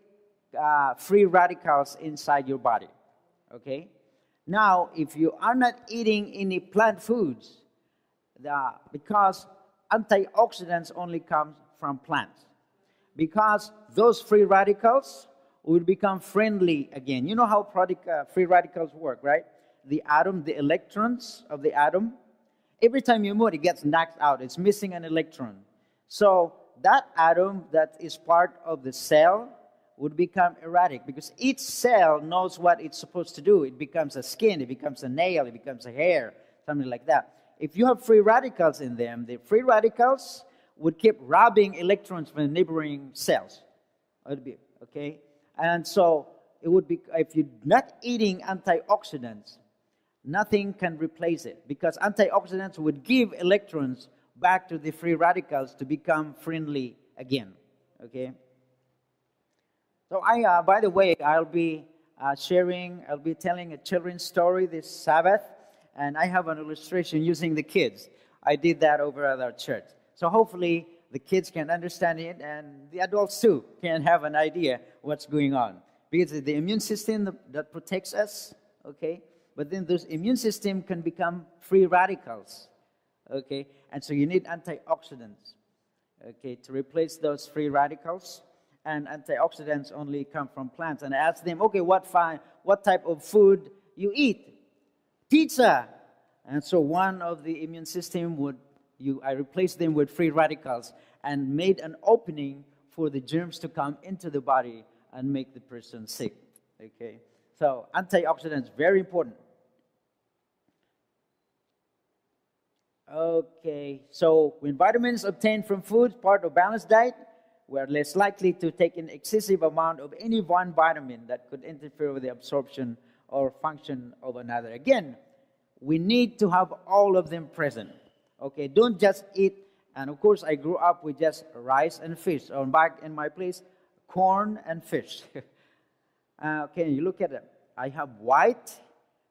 free radicals inside your body, okay? Now, if you are not eating any plant foods, because antioxidants only come from plants. because those free radicals will become friendly again. You know how free radicals work, right? The atom, the electrons of the atom, every time you move, it gets knocked out. It's missing an electron. So that atom that is part of the cell would become erratic because each cell knows what it's supposed to do. It becomes a skin, it becomes a nail, it becomes a hair, something like that. If you have free radicals in them, the free radicals would keep robbing electrons from neighboring cells. Okay? And so it would be, if you're not eating antioxidants, nothing can replace it because antioxidants would give electrons back to the free radicals to become friendly again. Okay? So by the way, I'll be telling a children's story this Sabbath, and I have an illustration using the kids. I did that over at our church. So hopefully the kids can understand it, and the adults too can have an idea what's going on. Because it's the immune system that protects us, okay? But then those immune system can become free radicals, okay? And so you need antioxidants, okay, to replace those free radicals. And antioxidants only come from plants. And I asked them, okay, what type of food you eat? Pizza. And so one of the immune system I replaced them with free radicals and made an opening for the germs to come into the body and make the person sick. Okay, so antioxidants, very important. Okay, so when vitamins obtained from food, part of balanced diet, we are less likely to take an excessive amount of any one vitamin that could interfere with the absorption or function of another. Again, we need to have all of them present. Okay, don't just eat. And of course, I grew up with just rice and fish. Or back in my place, corn and fish. Okay, you look at it. I have white,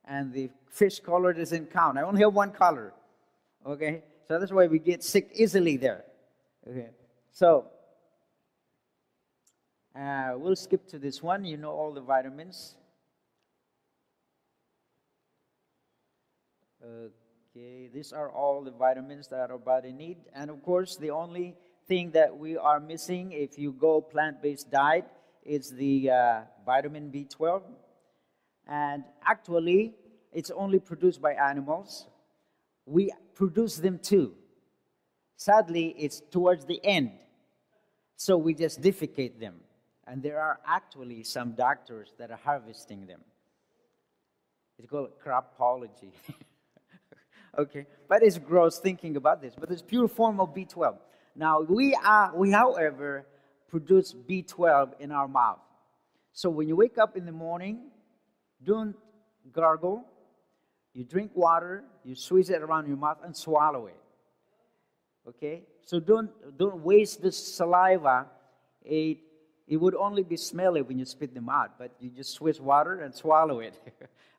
and the fish color doesn't count. I only have one color. Okay, so that's why we get sick easily there. Okay, so we'll skip to this one. You know all the vitamins. Okay, these are all the vitamins that our body needs. And of course, the only thing that we are missing if you go plant-based diet is the vitamin B12. And actually, it's only produced by animals. We produce them too. Sadly, it's towards the end. So we just defecate them. And there are actually some doctors that are harvesting them. It's called cropology. Okay, but it's gross thinking about this. But it's pure form of B12. Now, we however, produce B12 in our mouth. So when you wake up in the morning, don't gargle. You drink water, you squeeze it around your mouth and swallow it. Okay? So don't waste the saliva. It would only be smelly when you spit them out, but you just squeeze water and swallow it.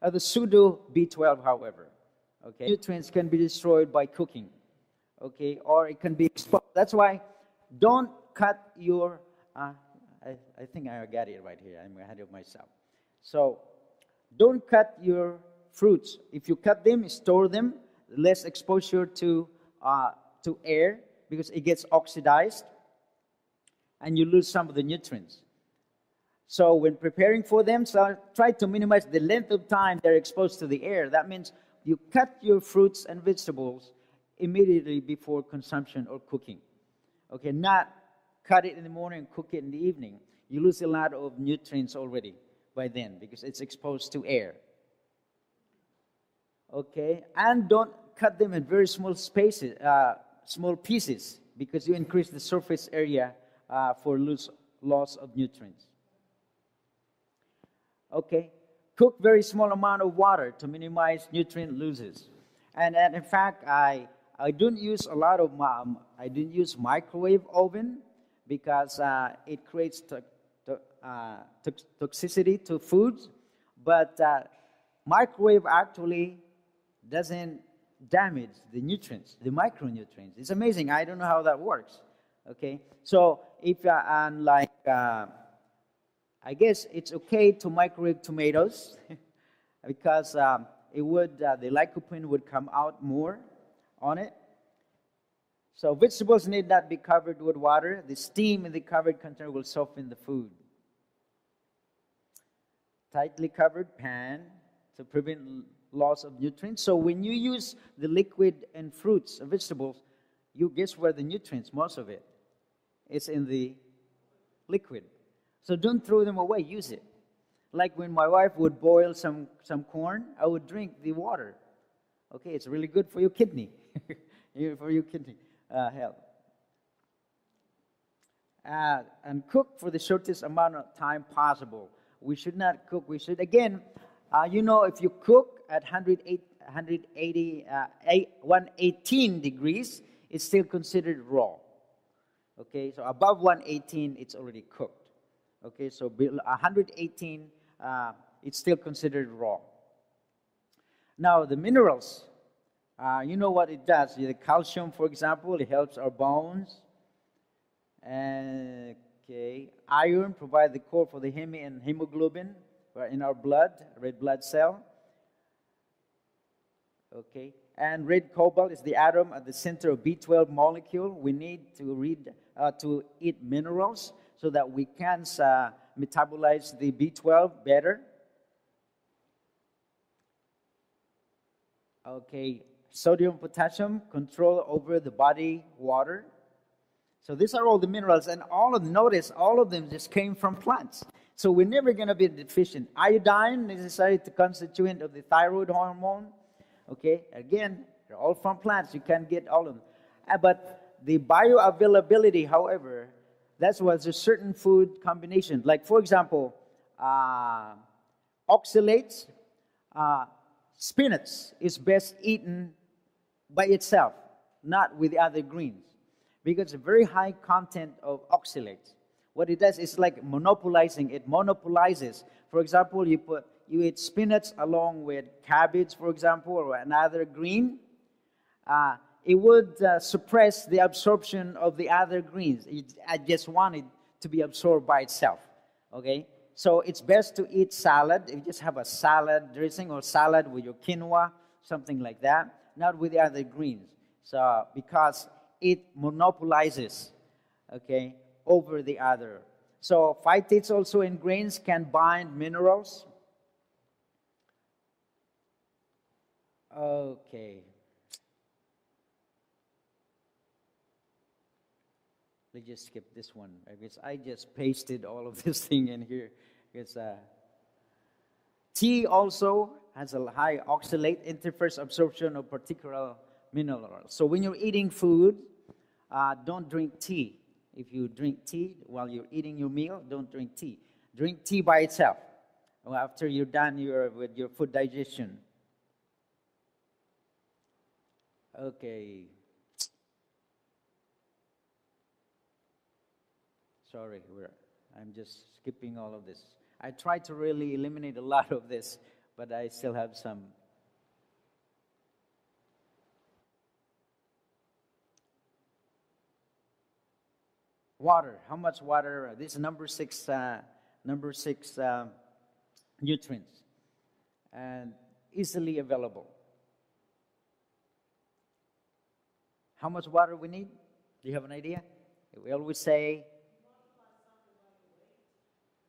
The pseudo B12, however. Okay? Nutrients can be destroyed by cooking. Okay? Or it can be exposed. That's why don't cut your... I think I got it right here. I'm ahead of myself. So don't cut your fruits. If you cut them, store them, less exposure to air because it gets oxidized and you lose some of the nutrients. So when preparing for them, try to minimize the length of time they're exposed to the air. That means you cut your fruits and vegetables immediately before consumption or cooking. Okay, not cut it in the morning and cook it in the evening. You lose a lot of nutrients already by then because it's exposed to air. Okay, and don't cut them in very small spaces, small pieces, because you increase the surface area for loss of nutrients. Okay, cook very small amount of water to minimize nutrient losses. And in fact, I don't use a lot of I didn't use microwave oven because it creates toxicity to foods. But microwave actually doesn't damage the nutrients, the micronutrients. It's amazing. I don't know how that works. Okay, so if I guess it's okay to microwave tomatoes because it would the lycopene would come out more on it. So vegetables need not be covered with water. The steam in the covered container will soften the food. Tightly covered pan to prevent loss of nutrients. So when you use the liquid in fruits and vegetables, you guess where the nutrients, most of it, is in the liquid. So don't throw them away, use it. Like when my wife would boil some corn, I would drink the water. Okay, it's really good for your kidney, for your kidney health. And cook for the shortest amount of time possible. We should not cook. We should, again, if you cook at 118 degrees, it's still considered raw. Okay, so above 118, it's already cooked. Okay, so 118, it's still considered raw. Now, the minerals, you know what it does. The calcium, for example, it helps our bones. Okay, iron provides the core for the heme and hemoglobin in our blood, red blood cell. Okay, and red cobalt is the atom at the center of B12 molecule. We need to eat minerals so that we can metabolize the B12 better. Okay, sodium, potassium, control over the body water. So these are all the minerals, and notice all of them just came from plants. So we're never going to be deficient. Iodine is necessary to constituent of the thyroid hormone. Okay, again, they're all from plants. You can't get all of them. But the bioavailability, however, that's why there's a certain food combination. Like, for example, oxalates, spinach is best eaten by itself, not with the other greens, because a very high content of oxalates. What it does is like monopolizing. It monopolizes. For example, you eat spinach along with cabbage, for example, or another green. It would suppress the absorption of the other greens. I just want it to be absorbed by itself. Okay? So it's best to eat salad. If you just have a salad dressing or salad with your quinoa, something like that, not with the other greens. So because it monopolizes, okay, over the other. So phytates also in grains can bind minerals. Okay. Let's just skip this one. I guess I just pasted all of this thing in here. It's tea also has a high oxalate, interferes absorption of particular minerals. So when you're eating food, don't drink tea. If you drink tea while you're eating your meal, don't drink tea. Drink tea by itself after you're done with your food digestion. Okay. Sorry, I'm just skipping all of this. I tried to really eliminate a lot of this, but I still have some. Water. How much water? This is number six nutrients, and easily available. How much water we need? Do you have an idea? We always say.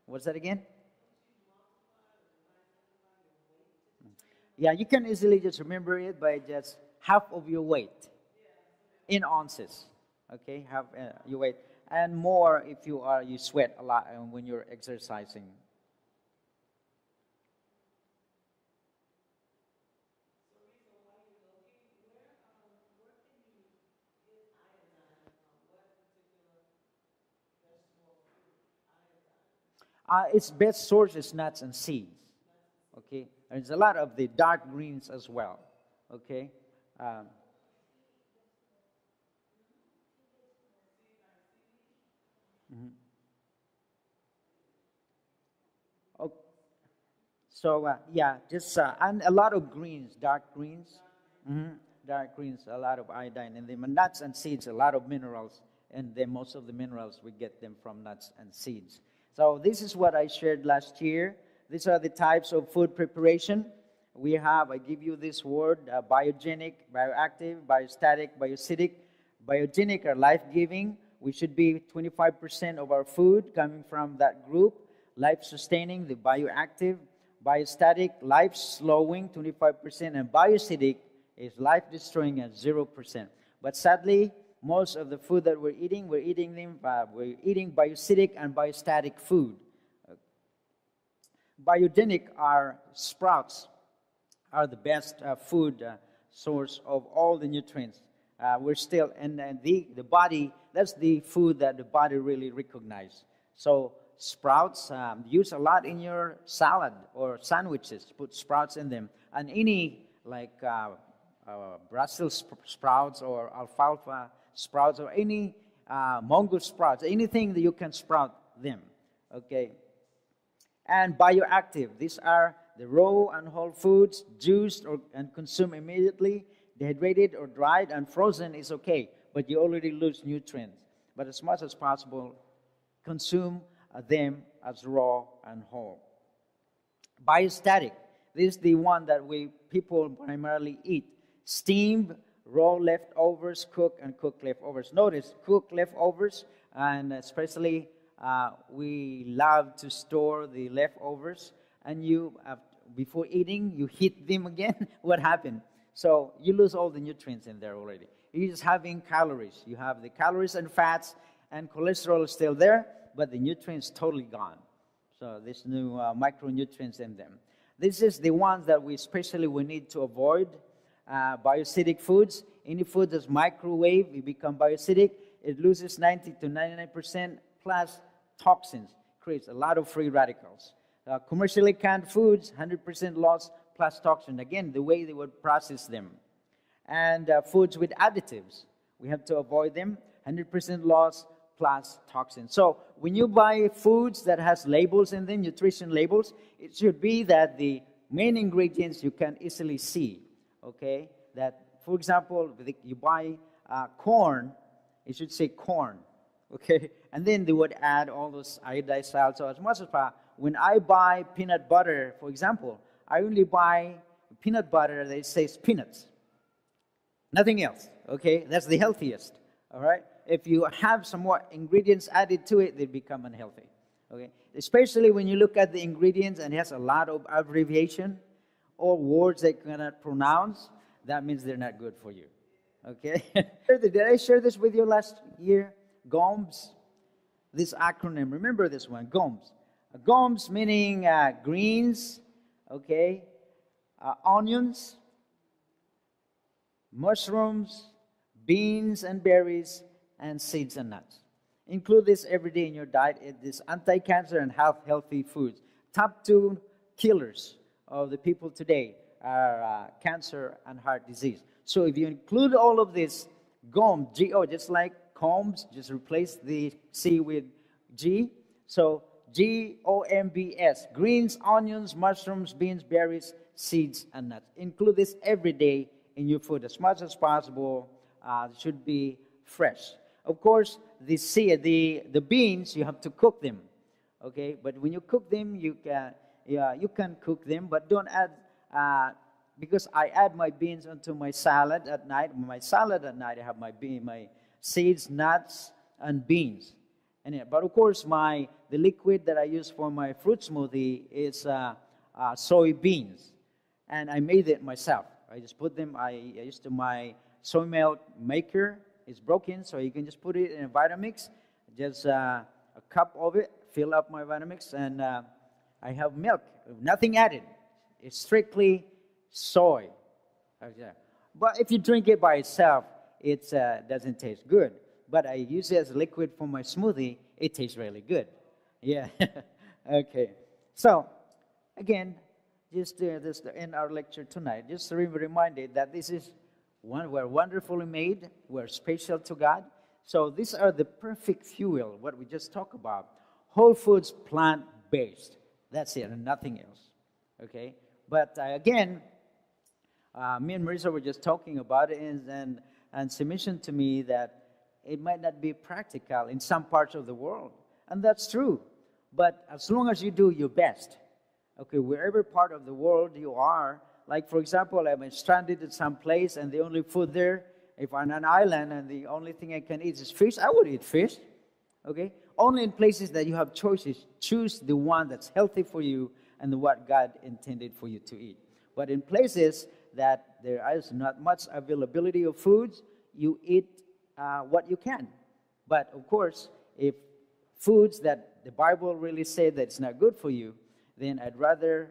What's that again? Yeah, you can easily just remember it by just half of your weight in ounces. Okay, half your weight, and more if you sweat a lot when you're exercising. Its best source is nuts and seeds. Okay, there's a lot of the dark greens as well. Okay. Mm-hmm. Okay. So just and a lot of greens, dark greens. Mm-hmm. Dark greens, a lot of iodine in them. And nuts and seeds, a lot of minerals, and then most of the minerals we get them from nuts and seeds. So this is what I shared last year. These are the types of food preparation. I give you this word, biogenic, bioactive, biostatic, bioacidic, Biogenic are life-giving. We should be 25% of our food coming from that group. Life-sustaining, the bioactive. Biostatic, life-slowing, 25%. And bioacidic is life-destroying at 0%. But sadly, most of the food that we're eating bioacidic and biostatic food. Biogenic are sprouts, are the best food source of all the nutrients. We're still, and the body, that's the food that the body really recognizes. So sprouts, use a lot in your salad or sandwiches. Put sprouts in them. And any like Brussels sprouts or alfalfa sprouts or any mongoose sprouts, anything that you can sprout them, okay? And bioactive, these are the raw and whole foods, juiced and consumed immediately, dehydrated or dried and frozen is okay, but you already lose nutrients. But as much as possible, consume them as raw and whole. Biostatic, this is the one that people primarily eat. Steamed, raw leftovers, cooked and cooked leftovers. Notice, cooked leftovers, and especially we love to store the leftovers, and before eating, you heat them again. What happened? So you lose all the nutrients in there already. You're just having calories. You have the calories and fats, and cholesterol is still there, but the nutrients totally gone. So there's no micronutrients in them. This is the ones that we need to avoid. Bioacidic foods. Any food that's microwave, it become bioacidic. It loses 90 to 99% plus toxins. Creates a lot of free radicals. Commercially canned foods, 100% loss plus toxin. Again, the way they would process them. And foods with additives, we have to avoid them. 100% loss plus toxin. So when you buy foods that has labels in them, nutrition labels, it should be that the main ingredients you can easily see. Okay, that for example, you buy corn, it should say corn. Okay, and then they would add all those iodized salts. So as much as possible, when I buy peanut butter, for example, I only buy peanut butter that says peanuts, nothing else. Okay, that's the healthiest. All right, if you have some more ingredients added to it, they become unhealthy. Okay, especially when you look at the ingredients and it has a lot of abbreviation or words they cannot pronounce, that means they're not good for you. Okay? Did I share this with you last year? GOMS. This acronym, remember this one, GOMS. GOMS meaning greens, okay, onions, mushrooms, beans and berries, and seeds and nuts. Include this every day in your diet. It is anti-cancer and healthy foods. Top 2 killers of the people today are cancer and heart disease. So if you include all of this, GOMS, G-O, just like combs, just replace the C with G. So GOMBS, greens, onions, mushrooms, beans, berries, seeds, and nuts. Include this every day in your food as much as possible. It should be fresh. Of course, the beans, you have to cook them. Okay, but when you cook them, you can cook them, but don't add, because I add my beans onto my salad at night. My salad at night, I have my seeds, nuts, and beans. But of course, the liquid that I use for my fruit smoothie is soybeans, and I made it myself. I just put them. I used to my soy milk maker is broken, so you can just put it in a Vitamix, just a cup of it, fill up my Vitamix, and I have milk, nothing added. It's strictly soy. Okay. But if you drink it by itself, it doesn't taste good. But I use it as liquid for my smoothie. It tastes really good. Yeah. Okay. So, again, just to end our lecture tonight, just to be reminded that this is we're wonderfully made. We're special to God. So these are the perfect fuel, what we just talked about. Whole foods, plant-based. That's it, and nothing else. Okay? But again, me and Marisa were just talking about it, and she mentioned to me that it might not be practical in some parts of the world. And that's true. But as long as you do your best, okay, wherever part of the world you are, like for example, I'm stranded at some place and the only food there If I'm on an island and the only thing I can eat is fish, I would eat fish. Okay? Only in places that you have choices, choose the one that's healthy for you and what God intended for you to eat. But in places that there is not much availability of foods, you eat what you can. But of course, if foods that the Bible really said that it's not good for you, then I'd rather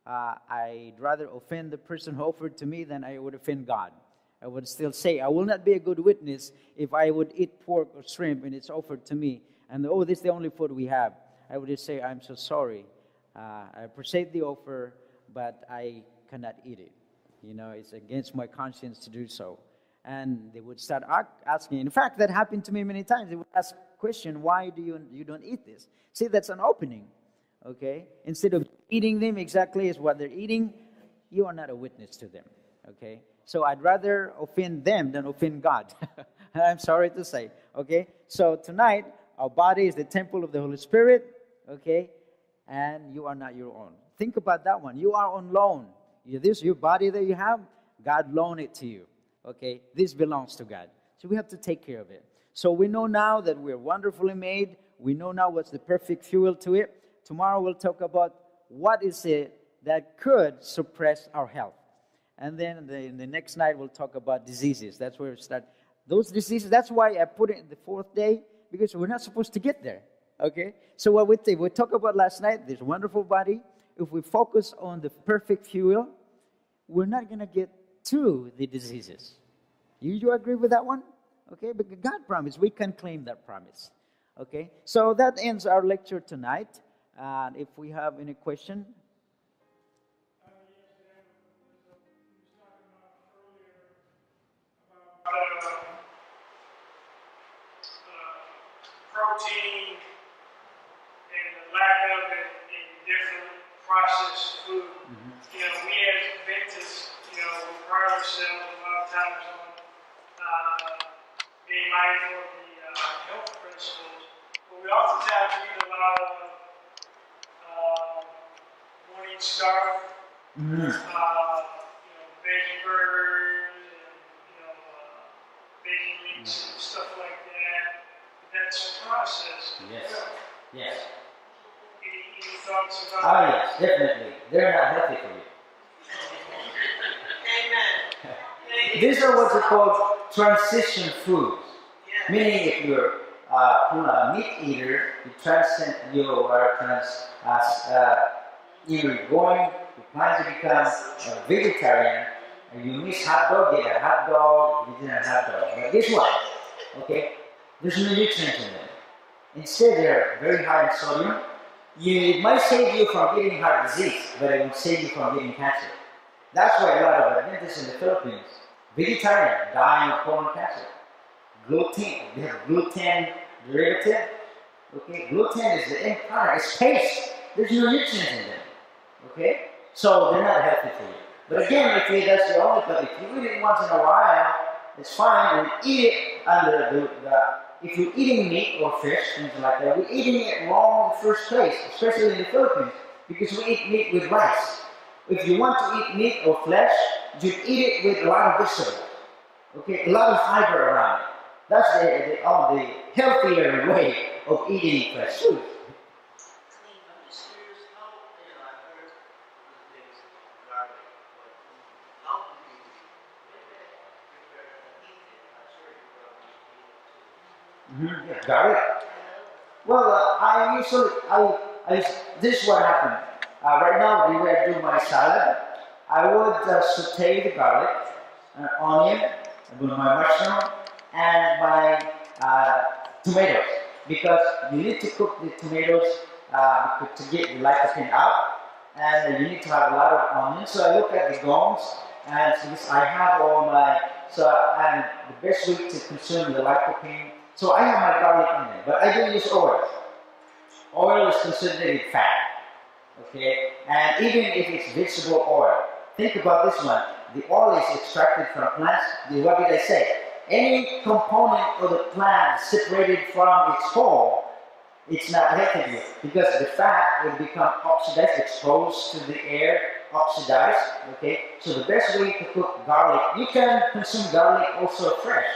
offend the person who offered to me than I would offend God. I would still say, I will not be a good witness if I would eat pork or shrimp and it's offered to me. And, oh, this is the only food we have. I would just say, I'm so sorry. I appreciate the offer, but I cannot eat it. You know, it's against my conscience to do so. And they would start asking. In fact, that happened to me many times. They would ask question, why do you don't eat this? See, that's an opening. Okay? Instead of eating them exactly as what they're eating, you are not a witness to them. Okay? So I'd rather offend them than offend God. I'm sorry to say. Okay? So tonight, our body is the temple of the Holy Spirit. Okay? And you are not your own. Think about that one. You are on loan. Your body that you have, God loaned it to you. Okay? This belongs to God. So we have to take care of it. So we know now that we're wonderfully made. We know now what's the perfect fuel to it. Tomorrow we'll talk about what is it that could suppress our health. And then the next night we'll talk about diseases. That's where we start. Those diseases, that's why I put it in the fourth day, because we're not supposed to get there. Okay? So what we talked about last night, this wonderful body, if we focus on the perfect fuel, we're not going to get to the diseases. You agree with that one? Okay? But God promised. We can claim that promise. Okay? So that ends our lecture tonight. And if we have any question. Protein and the lack of it in different processed food. Mm-hmm. You know, we as Adventists, you know, we pride ourselves a lot of times on being mindful of the health principles, but we oftentimes eat a lot of morning star, you know, veggie burgers and, you know, veggie meats and stuff like that. That's processed. Yes. Yes. Any thoughts about that? Yes, definitely. They're not healthy for you. Amen. These are what's called transition foods. Yeah. Meaning if you're a meat eater, you're plan to become a vegetarian, and you miss hot dog, get a hot dog, you didn't have hot dog. But guess what? Okay? There's no nutrients in them. Instead, they're very high in sodium. It might save you from getting heart disease, but it won't save you from getting cancer. That's why a lot of Adventists in the Philippines, vegetarian, dying of colon cancer. Gluten, they have gluten derivative. Okay, gluten is the end product. It's paste. There's no nutrients in them. Okay, so they're not healthy for you. But again, that's the only. But if you eat it once in a while, it's fine. We eat it under if you're eating meat or fish, things like that, we're eating it wrong in the first place, especially in the Philippines, because we eat meat with rice. If you want to eat meat or flesh, you eat it with a lot of vegetables. Okay, a lot of fiber around it. That's the healthier way of eating fresh food. Mm-hmm. Yeah. Garlic? Well, this is what happened. Right now, when I do my salad, I would saute the garlic, onion, my mushroom, and my tomatoes. Because you need to cook the tomatoes to get the lycopene out, and you need to have a lot of onions. So I look at the gomes, and since I have all my, and the best way to consume the lycopene. So I have my garlic in there, but I don't use oil. Oil is considered fat, okay? And even if it's vegetable oil, think about this one. The oil is extracted from plants. What did I say? Any component of the plant separated from its whole, it's not healthy because the fat will become oxidized, exposed to the air, oxidized. Okay, so the best way to cook garlic, you can consume garlic also fresh.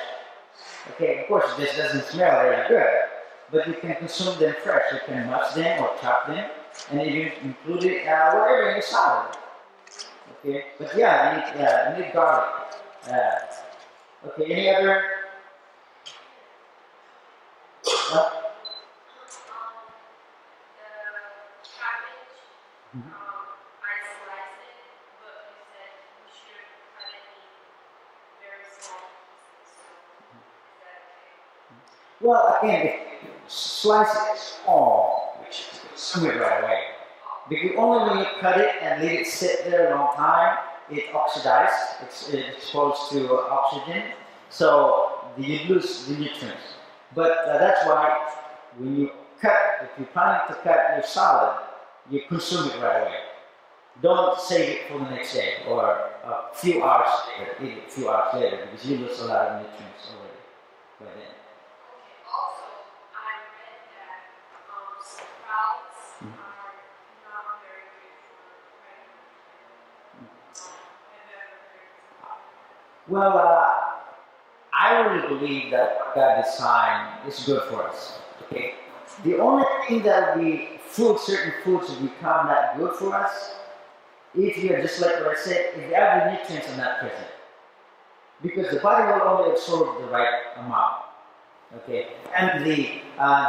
Okay, of course, this doesn't smell very good, but you can consume them fresh. You can mash them or chop them, and even include it whatever in your salad. Okay, but yeah, you need garlic. Okay, any other? Well, again, if you slice it small, which is consume it right away. Because only when you cut it and let it sit there a long time, it oxidizes. It's exposed to oxygen, so you lose the nutrients. But that's why when you cut, if you're planning to cut your salad, you consume it right away. Don't save it for the next day or a few hours later. Eat it a few hours later because you lose a lot of nutrients already by then. Also, I read that sprouts are not very good for pregnant. Well, I really believe that God design is good for us. Okay. The only thing that certain foods become not good for us, if you're just like what I said, if the other nutrients are not present. Because the body will only absorb the right amount. Okay, and the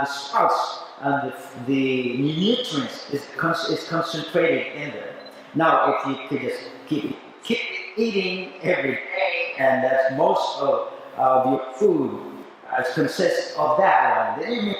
sprouts and the nutrients is concentrated in there. Now, if you could just keep eating every day, and that's most of your food consists of that one, then you